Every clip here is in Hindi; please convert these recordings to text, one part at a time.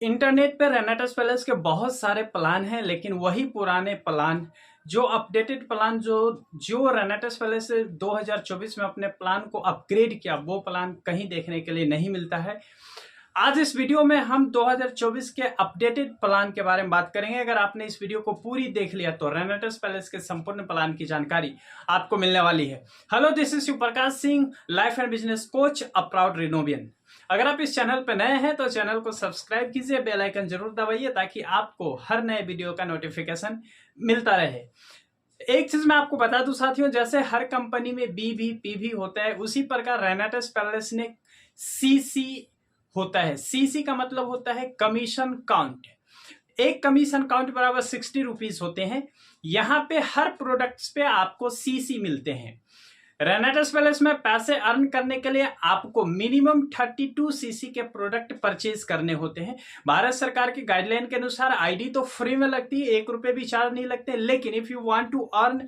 इंटरनेट पे रेनेटस पैलेस के बहुत सारे प्लान हैं, लेकिन वही पुराने प्लान जो अपडेटेड प्लान जो रेनेटस पैलेस से 2024 में अपने प्लान को अपग्रेड किया, वो प्लान कहीं देखने के लिए नहीं मिलता है। आज इस वीडियो में हम 2024 के अपडेटेड प्लान के बारे में बात करेंगे। अगर आपने इस वीडियो को पूरी देख लिया तो रेनेटस पैलेस के संपूर्ण प्लान की जानकारी आपको मिलने वाली है। Hello, this is Shiv Prakash Singh, life and business coach, a proud Renovian. अगर आप इस चैनल पर नए हैं तो चैनल को सब्सक्राइब कीजिए, बेल आइकन जरूर दबाइए ताकि आपको हर नए वीडियो का नोटिफिकेशन मिलता रहे। एक चीज मैं आपको बता दूं साथियों, जैसे हर कंपनी में बीवी पीवी होता है, उसी प्रकार रेनेटस पैलेस ने सीसी होता है। सीसी का मतलब होता है कमीशन काउंट। एक कमीशन काउंट बराबर 60 रुपीज होते हैं। यहां पे हर प्रोडक्ट्स पे आपको सीसी मिलते हैं। रेनेटस पैलेस में पैसे अर्न करने के लिए आपको मिनिमम 32 सीसी के प्रोडक्ट परचेज करने होते हैं। भारत सरकार की गाइडलाइन के अनुसार आईडी तो फ्री में लगती है, 1 रुपए भी चार्ज नहीं लगते, लेकिन if you want to earn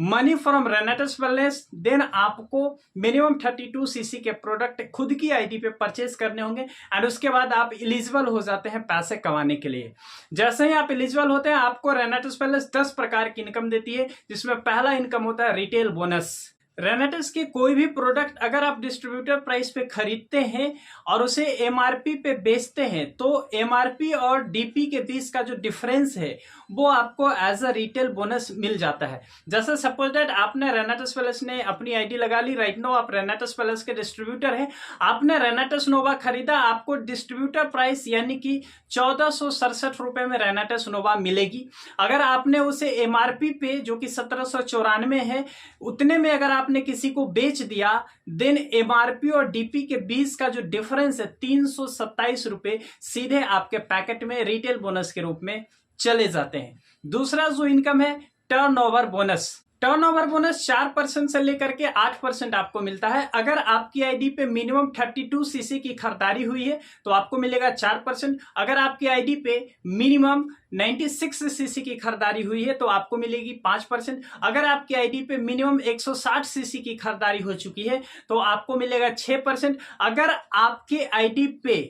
money from Renatus palace then आपको मिनिमम 32 सीसी के प्रोडक्ट खुद की आईडी पे परचेज करने होंगे एंड उसके बाद आप एलिजिबल हो जाते हैं पैसे कमाने के लिए। जैसे ही आप एलिजिबल होते हैं, आपको रेनेटस पैलेस 10 प्रकार की इनकम देती है, जिसमें पहला इनकम होता है रिटेल बोनस। रेनेटस के कोई भी प्रोडक्ट अगर आप डिस्ट्रीब्यूटर प्राइस पे खरीदते हैं और उसे एमआरपी पे बेचते हैं तो एमआरपी और डीपी के बीच का जो डिफरेंस है वो आपको एज अ रिटेल बोनस मिल जाता है। जैसे सपोज दैट आपने रेनेटस पैलेस ने अपनी आईडी लगा ली, राइट नाउ आप रेनेटस पैलेस के डिस्ट्रीब्यूटर हैं, आपने रेनेटस नोवा खरीदा, आपको डिस्ट्रीब्यूटर प्राइस यानी कि 1467 रुपए में रेनेटस नोवा मिलेगी। अगर आपने उसे एमआरपी पे जो कि 1794 है उतने में अगर आपने किसी को बेच दिया, देन एमआरपी और डीपी के बीच का जो डिफरेंस है 327 रुपए सीधे आपके पैकेट में रिटेल बोनस के रूप में चले जाते हैं। दूसरा जो इनकम है टर्नओवर बोनस। टर्नओवर बोनस 4% से लेकर के 8% आपको मिलता है। अगर आपकी आईडी पे मिनिमम 32 सीसी की खरीदारी हुई है तो आपको मिलेगा 4%। अगर आपकी आईडी पे मिनिमम 96 सीसी की खरीदारी हुई है तो आपको मिलेगी 5%। अगर आपकी आईडी पे मिनिमम 160 सीसी की खरीदारी हो चुकी है तो आपको मिलेगा 6%। अगर आपके आईडी पे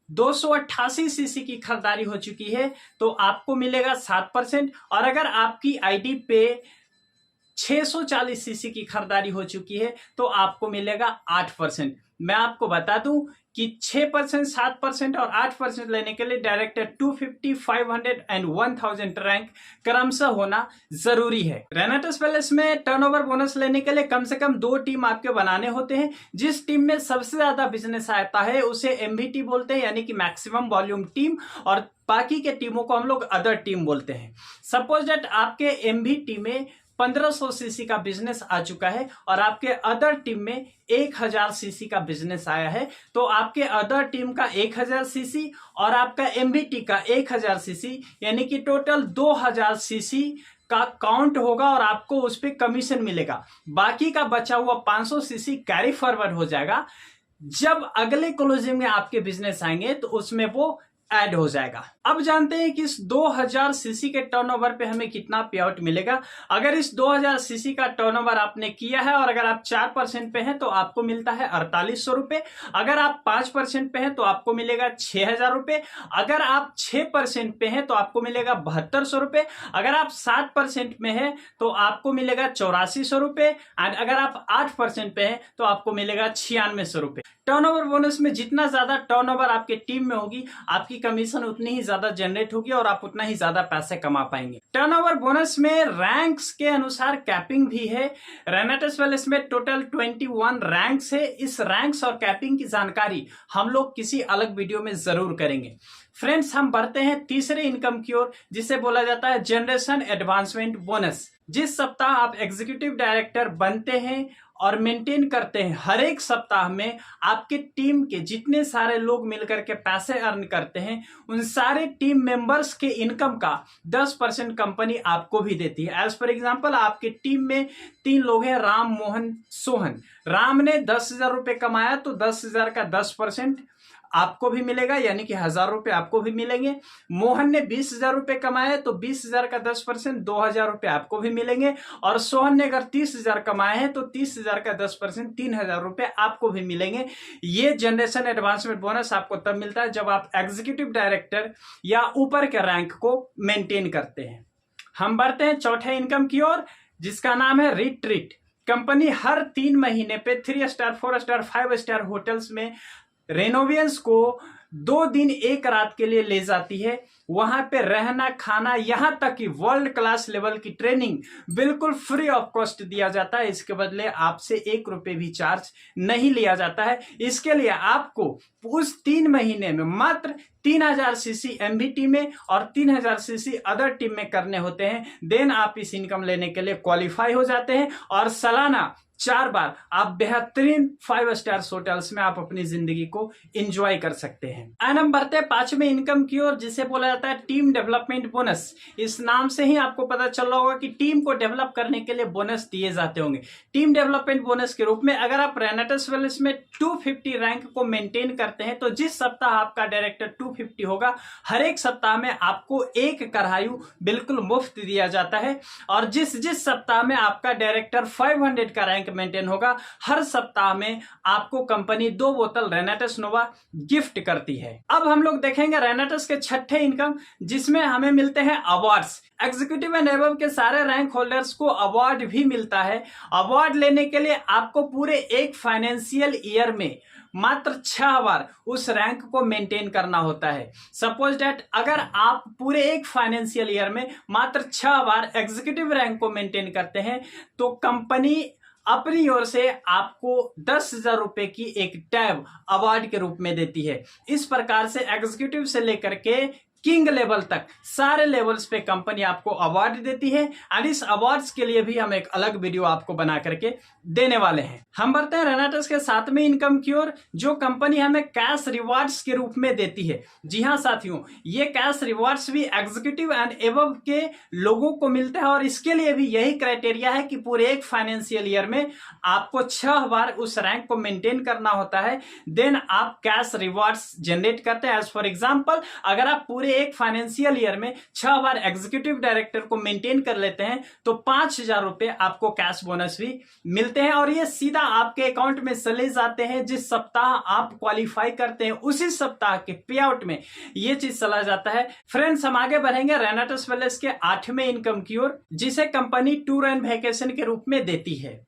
288 सीसी की खरीदारी हो चुकी है तो आपको मिलेगा 7%। और अगर आपकी आईडी पे 640 सीसी की खरीदारी हो चुकी है तो आपको मिलेगा 8%। मैं आपको बता दूं कि 6%, 7% और 8% लेने के लिए डायरेक्ट 250, 500 एंड 1000 रैंक क्रमशः होना जरूरी है। रेनेटस पैलेस में टर्नओवर बोनस लेने के लिए कम से कम 2 टीम आपके बनाने होते हैं। जिस टीम में सबसे ज्यादा बिजनेस आता है उसे एमवीटी बोलते हैं, यानी कि मैक्सिमम वॉल्यूम टीम, और बाकी के टीमों को हम लोग अदर टीम बोलते हैं। सपोज दैट आपके एमवीटी में 1500 सीसी का बिजनेस आ चुका है और आपके अदर टीम में 1000 सीसी का बिजनेस आया है, तो आपके अदर टीम का 1000 सीसी और आपका एमवीटी का 1000 सीसी यानी कि टोटल 2000 सीसी का काउंट होगा और आपको उस पर कमीशन मिलेगा। बाकी का बचा हुआ 500 सीसी कैरी फॉरवर्ड हो जाएगा। जब अगले क्लोजिंग में आपके बिजनेस आएंगे तो उसमें वो ऐड हो जाएगा। अब जानते हैं कि इस 2000 सीसी के टर्नओवर पे हमें कितना पे आउट मिलेगा। अगर इस 2000 सीसी का टर्नओवर आपने किया है और अगर आप 4% पे हैं तो आपको मिलता है 4800 रुपए। अगर आप 5% पे हैं तो आपको मिलेगा 6000 रुपए। अगर आप 6% पे हैं तो आपको मिलेगा 7200 रुपए। अगर आप 7% में हैं तो आपको मिलेगा 8400 रुपए एंड अगर आप 8% पे हैं तो आपको मिलेगा 9600 रुपए। टर्नओवर बोनस में जितना ज्यादा टर्नओवर आपके टीम में होगी, आपकी कमीशन उतनी ही ज्यादा जनरेट होगी और आप उतना ही ज्यादा पैसे कमा पाएंगे। टर्नओवर बोनस में रैंक्स के अनुसार कैपिंग भी है। रेनेटस पैलेस में टोटल 21 रैंक्स है। इस रैंक्स और कैपिंग की जानकारी हम लोग किसी अलग वीडियो में जरूर करेंगे। फ्रेंड्स, हम बढ़ते हैं तीसरे इनकम की ओर, जिसे बोला जाता है जनरेशन एडवांसमेंट बोनस। जिस सप्ताह आप एग्जीक्यूटिव डायरेक्टर बनते हैं और मेंटेन करते हैं, हर एक सप्ताह में आपके टीम के जितने सारे लोग मिलकर के पैसे अर्न करते हैं, उन सारे टीम मेंबर्स के इनकम का 10% कंपनी आपको भी देती है। एज फॉर एग्जांपल, आपके टीम में 3 लोग हैं, राम, मोहन, सोहन। राम ने 10,000 रुपए कमाया तो 10,000 का 10% आपको भी मिलेगा, यानी कि 1000 रुपये आपको भी मिलेंगे। मोहन ने 20,000 रुपये कमाए तो 20,000 का 10% 2,000 रुपये आपको भी मिलेंगे। और सोहन ने अगर 30,000 कमाए हैं तो 30,000 का 10% 3,000 रुपये आपको भी मिलेंगे। ये जनरेशन एडवांसमेंट बोनस आपको तब मिलता है जब आप एग्जीक्यूटिव डायरेक्टर या ऊपर के रैंक को मेंटेन करते हैं। हम बढ़ते हैं चौथे इनकम की ओर, जिसका नाम है रिट्रीट। कंपनी हर 3 महीने पे 3 स्टार 4 स्टार 5 स्टार होटल्स में रेनोवियंस को 2 दिन 1 रात के लिए ले जाती है। वहां पे रहना, खाना, यहां तक कि वर्ल्ड क्लास लेवल की ट्रेनिंग बिल्कुल फ्री ऑफ कॉस्ट दिया जाता है। इसके बदले आपसे 1 रुपये भी चार्ज नहीं लिया जाता है। इसके लिए आपको उस 3 महीने में मात्र 3000 सीसी एमबीटी में और 3000 सीसी अदर टीम में करने होते हैं। देन आप इस इनकम लेने के लिए क्वालिफाई हो जाते हैं और सालाना 4 बार आप बेहतरीन 5 स्टार होटल्स में आप अपनी जिंदगी को एंजॉय कर सकते हैं। हम बढ़ते हैं 5वें इनकम की ओर, जिसे बोला जाता है टीम डेवलपमेंट बोनस। इस नाम से ही आपको पता चल रहा होगा कि टीम को डेवलप करने के लिए बोनस दिए जाते होंगे। टीम डेवलपमेंट बोनस के रूप में अगर आप रेनेटस वेल्स में 250 रैंक को मेंटेन करते हैं तो जिस सप्ताह आपका डायरेक्टर 250 होगा, हर एक सप्ताह में आपको 1 कढ़ायु बिल्कुल मुफ्त दिया जाता है। और जिस सप्ताह में आपका डायरेक्टर 500 का रैंक मेंटेन होगा, हर सप्ताह में आपको कंपनी 2 बोतल रेनेटस नोवा गिफ्ट करती है। अब हम लोग देखेंगे रेनेटस के छठे इनकम, जिसमें हमें मिलते हैं अवार्ड्स। एग्जीक्यूटिव एंड एबव के सारे रैंक होल्डर्स को अवार्ड भी मिलता है। अवार्ड लेने के लिए आपको पूरे एक फाइनेंशियल ईयर में मात्र 6 बार उस रैंक को मेंटेन करना होता है। सपोज दैट अगर आप पूरे एक फाइनेंशियल ईयर में मात्र 6 बार एग्जीक्यूटिव रैंक को मेंटेन करते हैं तो कंपनी अपनी ओर से आपको 10,000 रुपए की एक टैब अवार्ड के रूप में देती है। इस प्रकार से एग्जीक्यूटिव से लेकर के किंग लेवल तक सारे लेवल्स पे कंपनी आपको अवार्ड देती है। एंड इस अवार्ड्स के लिए भी हम एक अलग वीडियो आपको बना करके देने वाले हैं। हम बढ़ते हैं रेनेटस के 7वें इनकम की ओर, जो कंपनी हमें कैश रिवार्ड्स के रूप में देती है। जी हाँ साथियों, ये कैश रिवार्ड्स भी एग्जीक्यूटिव एंड एबव के लोगों को मिलते हैं और इसके लिए भी यही क्राइटेरिया है कि पूरे एक फाइनेंशियल ईयर में आपको 6 बार उस रैंक को मेंटेन करना होता है। देन आप कैश रिवार्ड्स जनरेट करते हैं। एज फॉर एग्जाम्पल, अगर आप पूरे एक फाइनेंशियल ईयर में 6 बार एग्जीक्यूटिव डायरेक्टर को मेंटेन कर लेते हैं तो 5,000 रुपए आपको कैश बोनस भी मिलते हैं और ये सीधा आपके अकाउंट में चले जाते हैं। जिस सप्ताह आप क्वालिफाई करते हैं उसी सप्ताह के पे आउट में ये चीज चला जाता है। फ्रेंड्स, हम आगे बढ़ेंगे रेनेटस वेल्स के 8वें इनकम की ओर, जिसे कंपनी टूर एंड वेकेशन के रूप में देती है।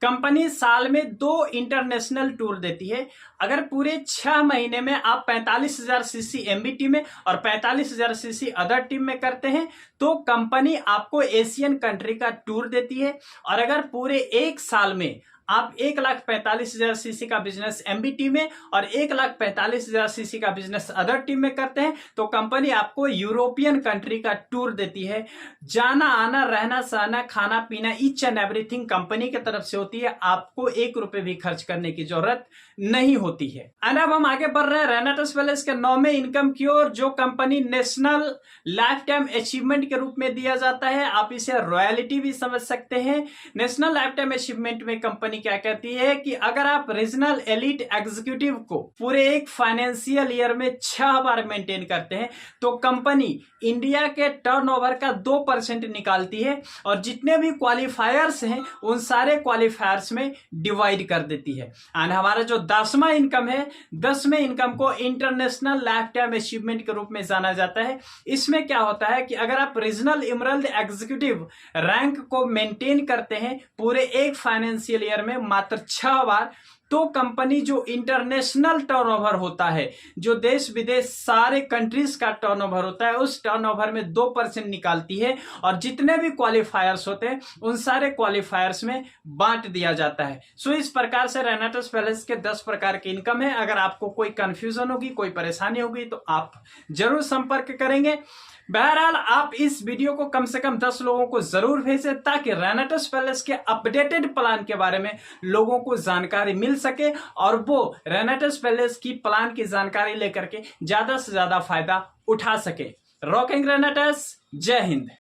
कंपनी साल में 2 इंटरनेशनल टूर देती है। अगर पूरे 6 महीने में आप 45,000 सीसी एमबीटी में और 45,000 सीसी अदर टीम में करते हैं तो कंपनी आपको एशियन कंट्री का टूर देती है। और अगर पूरे 1 साल में आप 1,45,000 सीसी का बिजनेस एमबीटी में और 1,45,000 सीसी का बिजनेस अदर टीम में करते हैं तो कंपनी आपको यूरोपियन कंट्री का टूर देती है। जाना आना, रहना सहना, खाना पीना, ईच एंड एवरीथिंग कंपनी की तरफ से होती है। आपको 1 रुपए भी खर्च करने की जरूरत नहीं होती है। एंड अब हम आगे बढ़ रहे हैं रेनेटस वेल्स के 9वें इनकम की ओर, जो company national life time achievement के रूप में दिया जाता है। आप इसे रॉयल्टी भी समझ सकते हैं। नेशनल लाइफ टाइम अचीवमेंट में कंपनी क्या कहती है कि अगर आप रीजनल एलीट एग्जीक्यूटिव को पूरे एक फाइनेंशियल ईयर में 6 बार मेंटेन करते हैं तो कंपनी इंडिया के टर्नओवर का 2% निकालती है और जितने भी क्वालिफायर्स हैं उन सारे क्वालिफायर्स में डिवाइड कर देती है। एंड हमारा जो 10वां इनकम है, 10वें इनकम को इंटरनेशनल लाइफ टाइम अचीवमेंट के रूप में जाना जाता है। इसमें क्या होता है कि अगर आप रीजनल इमरल्ड एग्जीक्यूटिव रैंक को मेंटेन करते हैं पूरे एक फाइनेंशियल ईयर में मात्र 6 बार तो कंपनी जो इंटरनेशनल टर्नओवर होता है, जो देश विदेश सारे कंट्रीज का टर्नओवर होता है, उस टर्नओवर में 2% निकालती है और जितने भी क्वालिफायर्स होते हैं उन सारे क्वालिफायर्स में बांट दिया जाता है। सो इस प्रकार से रेनेटस वेल्स के 10 प्रकार की इनकम है। अगर आपको कोई कंफ्यूजन होगी, कोई परेशानी होगी तो आप जरूर संपर्क करेंगे। बहरहाल आप इस वीडियो को कम से कम 10 लोगों को जरूर भेजें ताकि रेनेटस वेल्स के अपडेटेड प्लान के बारे में लोगों को जानकारी मिल सके और वो रेनेटस वेल्स की प्लान की जानकारी लेकर के ज्यादा से ज्यादा फायदा उठा सके। रॉकिंग रेनेटस, जय हिंद।